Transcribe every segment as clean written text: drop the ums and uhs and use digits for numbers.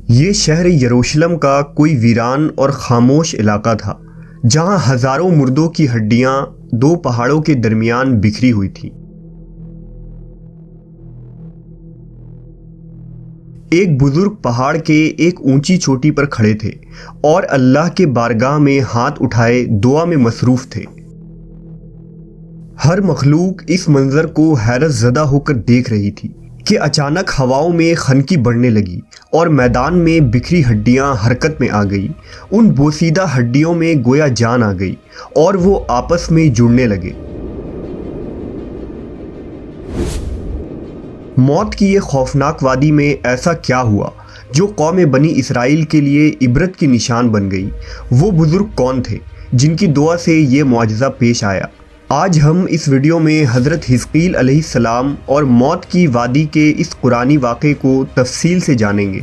یہ شہر یروشلم کا کوئی ویران اور خاموش علاقہ تھا جہاں ہزاروں مردوں کی ہڈیاں دو پہاڑوں کے درمیان بکھری ہوئی تھیں۔ ایک بزرگ پہاڑ کے ایک اونچی چوٹی پر کھڑے تھے اور اللہ کے بارگاہ میں ہاتھ اٹھائے دعا میں مصروف تھے۔ ہر مخلوق اس منظر کو حیرت زدہ ہو کر دیکھ رہی تھی کہ اچانک ہواؤں میں خنکی بڑھنے لگی اور میدان میں بکھری ہڈیاں حرکت میں آ گئی۔ ان بوسیدہ ہڈیوں میں گویا جان آ گئی اور وہ آپس میں جڑنے لگے۔ موت کی یہ خوفناک وادی میں ایسا کیا ہوا جو قوم بنی اسرائیل کے لیے عبرت کی نشان بن گئی؟ وہ بزرگ کون تھے جن کی دعا سے یہ معجزہ پیش آیا؟ آج ہم اس ویڈیو میں حضرت حزقیل علیہ السلام اور موت کی وادی کے اس قرآنی واقعے کو تفصیل سے جانیں گے۔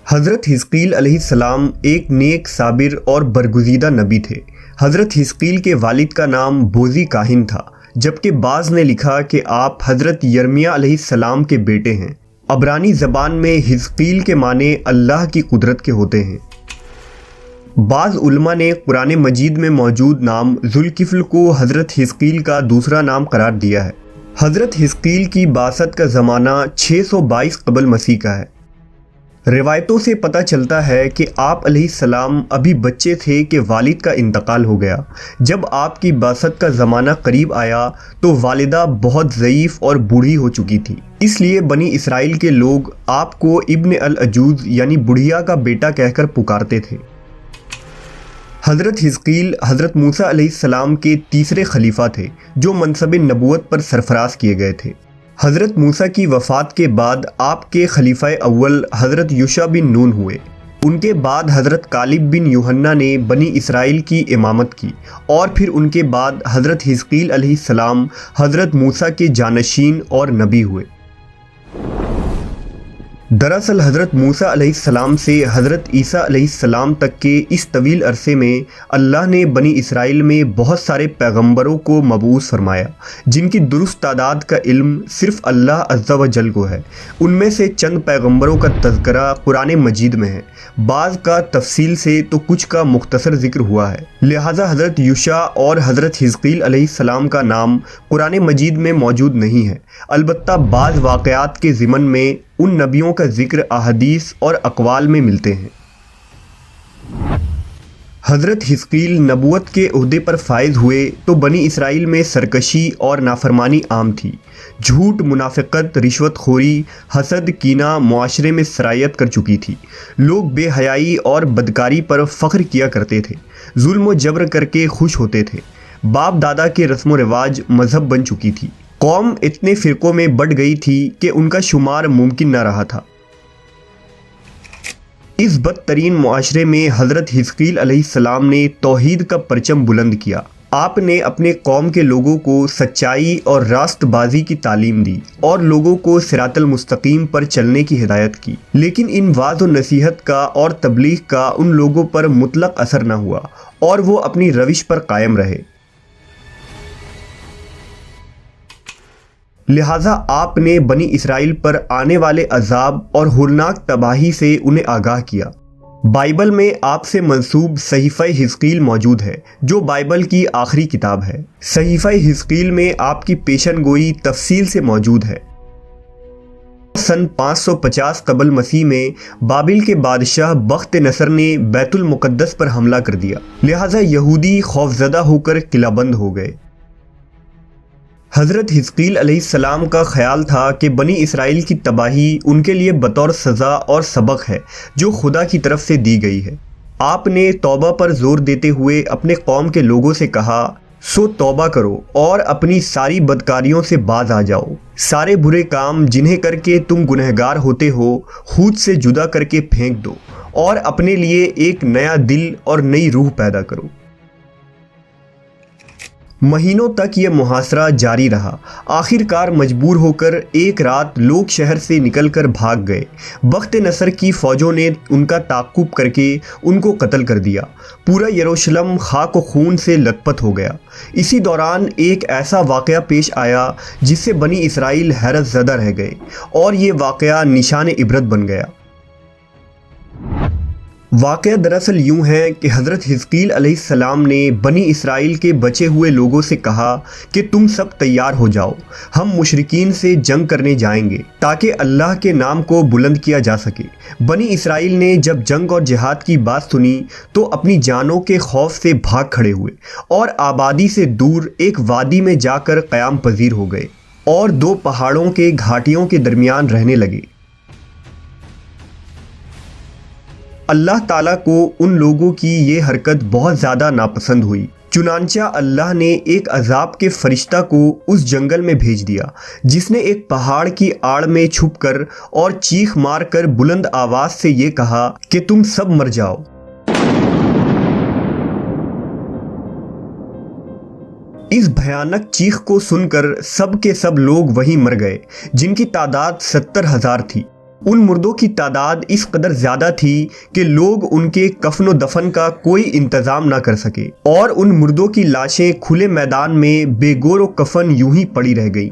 حضرت حزقیل علیہ السلام ایک نیک، صابر اور برگزیدہ نبی تھے۔ حضرت حزقیل کے والد کا نام بوزی کاہن تھا، جبکہ بعض نے لکھا کہ آپ حضرت یرمیہ علیہ السلام کے بیٹے ہیں۔ عبرانی زبان میں حزقیل کے معنی اللہ کی قدرت کے ہوتے ہیں۔ بعض علماء نے قرآن مجید میں موجود نام ذوالکفل کو حضرت حزقیل کا دوسرا نام قرار دیا ہے۔ حضرت حزقیل کی بعثت کا زمانہ 622 قبل مسیح کا ہے۔ روایتوں سے پتہ چلتا ہے کہ آپ علیہ السلام ابھی بچے تھے کہ والد کا انتقال ہو گیا۔ جب آپ کی بعثت کا زمانہ قریب آیا تو والدہ بہت ضعیف اور بوڑھی ہو چکی تھی، اس لیے بنی اسرائیل کے لوگ آپ کو ابن العجوز یعنی بڑھیا کا بیٹا کہہ کر پکارتے تھے۔ حضرت حزقیل حضرت موسیٰ علیہ السلام کے تیسرے خلیفہ تھے جو منصب نبوت پر سرفراز کیے گئے تھے۔ حضرت موسیٰ کی وفات کے بعد آپ کے خلیفہ اول حضرت یوشع بن نون ہوئے۔ ان کے بعد حضرت کالب بن یوحنا نے بنی اسرائیل کی امامت کی اور پھر ان کے بعد حضرت حزقیل علیہ السلام حضرت موسیٰ کے جانشین اور نبی ہوئے۔ دراصل حضرت موسیٰ علیہ السلام سے حضرت عیسیٰ علیہ السلام تک کے اس طویل عرصے میں اللہ نے بنی اسرائیل میں بہت سارے پیغمبروں کو مبعوث فرمایا جن کی درست تعداد کا علم صرف اللہ عز و جل کو ہے۔ ان میں سے چند پیغمبروں کا تذکرہ قرآن مجید میں ہے، بعض کا تفصیل سے تو کچھ کا مختصر ذکر ہوا ہے، لہٰذا حضرت یوشع اور حضرت حزقیل علیہ السلام کا نام قرآن مجید میں موجود نہیں ہے۔ البتہ بعض واقعات کے ضمن میں ان نبیوں کا ذکر احادیث اور اقوال میں ملتے ہیں۔ حضرت حزقیل نبوت کے عہدے پر فائز ہوئے تو بنی اسرائیل میں سرکشی اور نافرمانی عام تھی۔ جھوٹ، منافقت، رشوت خوری، حسد، کینہ معاشرے میں سرایت کر چکی تھی۔ لوگ بے حیائی اور بدکاری پر فخر کیا کرتے تھے، ظلم و جبر کر کے خوش ہوتے تھے۔ باپ دادا کے رسم و رواج مذہب بن چکی تھی۔ قوم اتنے فرقوں میں بٹ گئی تھی کہ ان کا شمار ممکن نہ رہا تھا۔ اس بدترین معاشرے میں حضرت حزقیل علیہ السلام نے توحید کا پرچم بلند کیا۔ آپ نے اپنے قوم کے لوگوں کو سچائی اور راست بازی کی تعلیم دی اور لوگوں کو صراط المستقیم پر چلنے کی ہدایت کی، لیکن ان وعظ و نصیحت کا اور تبلیغ کا ان لوگوں پر مطلق اثر نہ ہوا اور وہ اپنی روش پر قائم رہے۔ لہٰذا آپ نے بنی اسرائیل پر آنے والے عذاب اور ہولناک تباہی سے انہیں آگاہ کیا۔ بائبل میں آپ سے منسوب صحیفہ حزقیل موجود ہے جو بائبل کی آخری کتاب ہے۔ صحیفہ حزقیل میں آپ کی پیشن گوئی تفصیل سے موجود ہے۔ سن 550 قبل مسیح میں بابل کے بادشاہ بخت نصر نے بیت المقدس پر حملہ کر دیا، لہٰذا یہودی خوفزدہ ہو کر قلعہ بند ہو گئے۔ حضرت حزقیل علیہ السلام کا خیال تھا کہ بنی اسرائیل کی تباہی ان کے لیے بطور سزا اور سبق ہے جو خدا کی طرف سے دی گئی ہے۔ آپ نے توبہ پر زور دیتے ہوئے اپنے قوم کے لوگوں سے کہا، سو توبہ کرو اور اپنی ساری بدکاریوں سے باز آ جاؤ۔ سارے برے کام جنہیں کر کے تم گنہگار ہوتے ہو خود سے جدا کر کے پھینک دو اور اپنے لیے ایک نیا دل اور نئی روح پیدا کرو۔ مہینوں تک یہ محاصرہ جاری رہا۔ آخرکار مجبور ہو کر ایک رات لوگ شہر سے نکل کر بھاگ گئے۔ بخت نصر کی فوجوں نے ان کا تعاقب کر کے ان کو قتل کر دیا۔ پورا یروشلم خاک و خون سے لت پت ہو گیا۔ اسی دوران ایک ایسا واقعہ پیش آیا جس سے بنی اسرائیل حیرت زدہ رہ گئے، اور یہ واقعہ نشان عبرت بن گیا۔ واقعہ دراصل یوں ہے کہ حضرت حزقیل علیہ السلام نے بنی اسرائیل کے بچے ہوئے لوگوں سے کہا کہ تم سب تیار ہو جاؤ، ہم مشرکین سے جنگ کرنے جائیں گے تاکہ اللہ کے نام کو بلند کیا جا سکے۔ بنی اسرائیل نے جب جنگ اور جہاد کی بات سنی تو اپنی جانوں کے خوف سے بھاگ کھڑے ہوئے اور آبادی سے دور ایک وادی میں جا کر قیام پذیر ہو گئے اور دو پہاڑوں کے گھاٹیوں کے درمیان رہنے لگے۔ اللہ تعالیٰ کو ان لوگوں کی یہ حرکت بہت زیادہ ناپسند ہوئی، چنانچہ اللہ نے ایک عذاب کے فرشتہ کو اس جنگل میں بھیج دیا جس نے ایک پہاڑ کی آڑ میں چھپ کر اور چیخ مار کر بلند آواز سے یہ کہا کہ تم سب مر جاؤ۔ اس بھیانک چیخ کو سن کر سب کے سب لوگ وہیں مر گئے، جن کی تعداد 70,000 تھی۔ ان مردوں کی تعداد اس قدر زیادہ تھی کہ لوگ ان کے کفن و دفن کا کوئی انتظام نہ کر سکے، اور ان مردوں کی لاشیں کھلے میدان میں بے گور و کفن یوں ہی پڑی رہ گئیں۔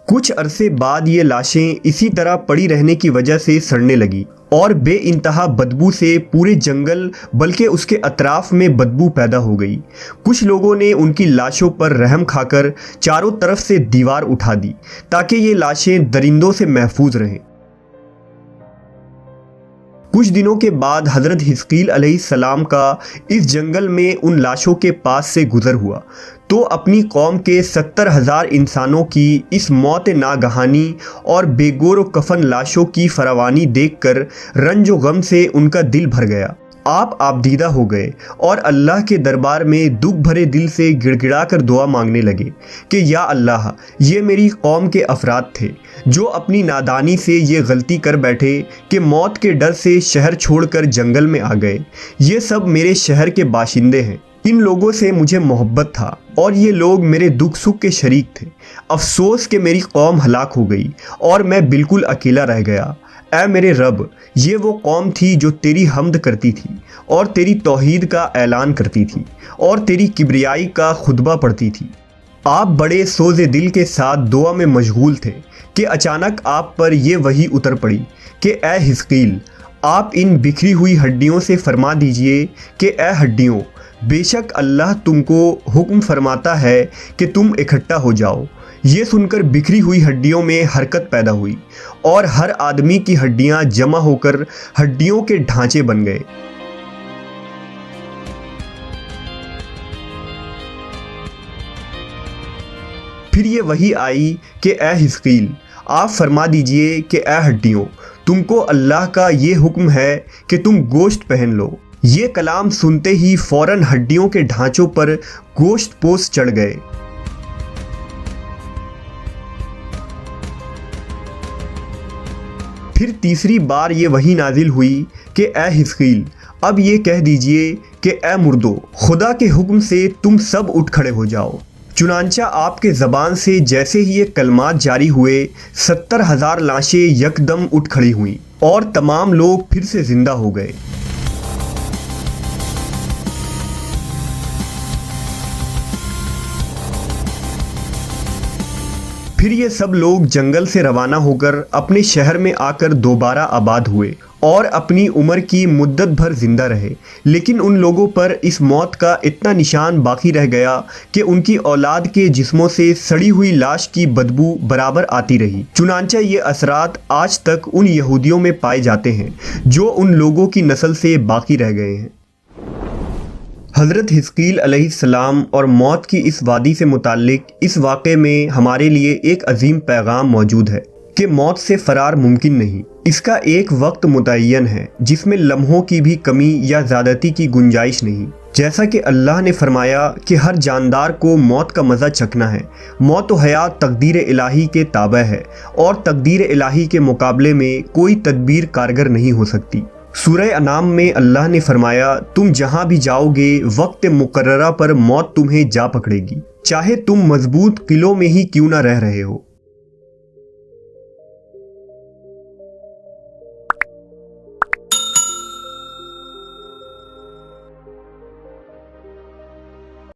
کچھ عرصے بعد یہ لاشیں اسی طرح پڑی رہنے کی وجہ سے سڑنے لگی اور بے انتہا بدبو سے پورے جنگل بلکہ اس کے اطراف میں بدبو پیدا ہو گئی۔ کچھ لوگوں نے ان کی لاشوں پر رحم کھا کر چاروں طرف سے دیوار اٹھا دی تاکہ یہ لاشیں درندوں سے محفوظ رہیں۔ کچھ دنوں کے بعد حضرت حزقیل علیہ السلام کا اس جنگل میں ان لاشوں کے پاس سے گزر ہوا تو اپنی قوم کے 70,000 انسانوں کی اس موت ناگہانی اور بے گور و کفن لاشوں کی فراوانی دیکھ کر رنج و غم سے ان کا دل بھر گیا۔ آپ آبدیدہ ہو گئے اور اللہ کے دربار میں دکھ بھرے دل سے گڑ گڑا کر دعا مانگنے لگے کہ یا اللہ، یہ میری قوم کے افراد تھے جو اپنی نادانی سے یہ غلطی کر بیٹھے کہ موت کے ڈر سے شہر چھوڑ کر جنگل میں آ گئے۔ یہ سب میرے شہر کے باشندے ہیں، ان لوگوں سے مجھے محبت تھا اور یہ لوگ میرے دکھ سکھ کے شریک تھے۔ افسوس کہ میری قوم ہلاک ہو گئی اور میں بالکل اکیلا رہ گیا۔ اے میرے رب، یہ وہ قوم تھی جو تیری حمد کرتی تھی اور تیری توحید کا اعلان کرتی تھی اور تیری کبریائی کا خطبہ پڑھتی تھی۔ آپ بڑے سوز دل کے ساتھ دعا میں مشغول تھے کہ اچانک آپ پر یہ وحی اتر پڑی کہ اے حزقیل، آپ ان بکھری ہوئی ہڈیوں سے فرما دیجئے کہ اے ہڈیوں، بے شک اللہ تم کو حکم فرماتا ہے کہ تم اکٹھا ہو جاؤ۔ یہ سن کر بکھری ہوئی ہڈیوں میں حرکت پیدا ہوئی اور ہر آدمی کی ہڈیاں جمع ہو کر ہڈیوں کے ڈھانچے بن گئے۔ پھر یہ وحی آئی کہ اے حزقیل، آپ فرما دیجئے کہ اے ہڈیوں، تم کو اللہ کا یہ حکم ہے کہ تم گوشت پہن لو۔ یہ کلام سنتے ہی فوراً ہڈیوں کے ڈھانچوں پر گوشت پوش چڑھ گئے۔ پھر تیسری بار یہ وحی نازل ہوئی کہ اے حزقیل، اب یہ کہہ دیجئے کہ اے مردو، خدا کے حکم سے تم سب اٹھ کھڑے ہو جاؤ۔ چنانچہ آپ کے زبان سے جیسے ہی یہ کلمات جاری ہوئے، 70,000 لاشیں یکدم اٹھ کھڑی ہوئیں اور تمام لوگ پھر سے زندہ ہو گئے۔ پھر یہ سب لوگ جنگل سے روانہ ہو کر اپنے شہر میں آ کر دوبارہ آباد ہوئے اور اپنی عمر کی مدت بھر زندہ رہے، لیکن ان لوگوں پر اس موت کا اتنا نشان باقی رہ گیا کہ ان کی اولاد کے جسموں سے سڑی ہوئی لاش کی بدبو برابر آتی رہی۔ چنانچہ یہ اثرات آج تک ان یہودیوں میں پائے جاتے ہیں جو ان لوگوں کی نسل سے باقی رہ گئے ہیں۔ حضرت حزقیل علیہ السلام اور موت کی اس وادی سے متعلق اس واقعے میں ہمارے لیے ایک عظیم پیغام موجود ہے کہ موت سے فرار ممکن نہیں۔ اس کا ایک وقت متعین ہے جس میں لمحوں کی بھی کمی یا زیادتی کی گنجائش نہیں۔ جیسا کہ اللہ نے فرمایا کہ ہر جاندار کو موت کا مزہ چکھنا ہے۔ موت و حیات تقدیر الہی کے تابع ہے اور تقدیر الہی کے مقابلے میں کوئی تدبیر کارگر نہیں ہو سکتی۔ سورہ انعام میں اللہ نے فرمایا تم جہاں بھی جاؤ گے وقت مقررہ پر موت تمہیں جا پکڑے گی، چاہے تم مضبوط قلعوں میں ہی کیوں نہ رہ رہے ہو۔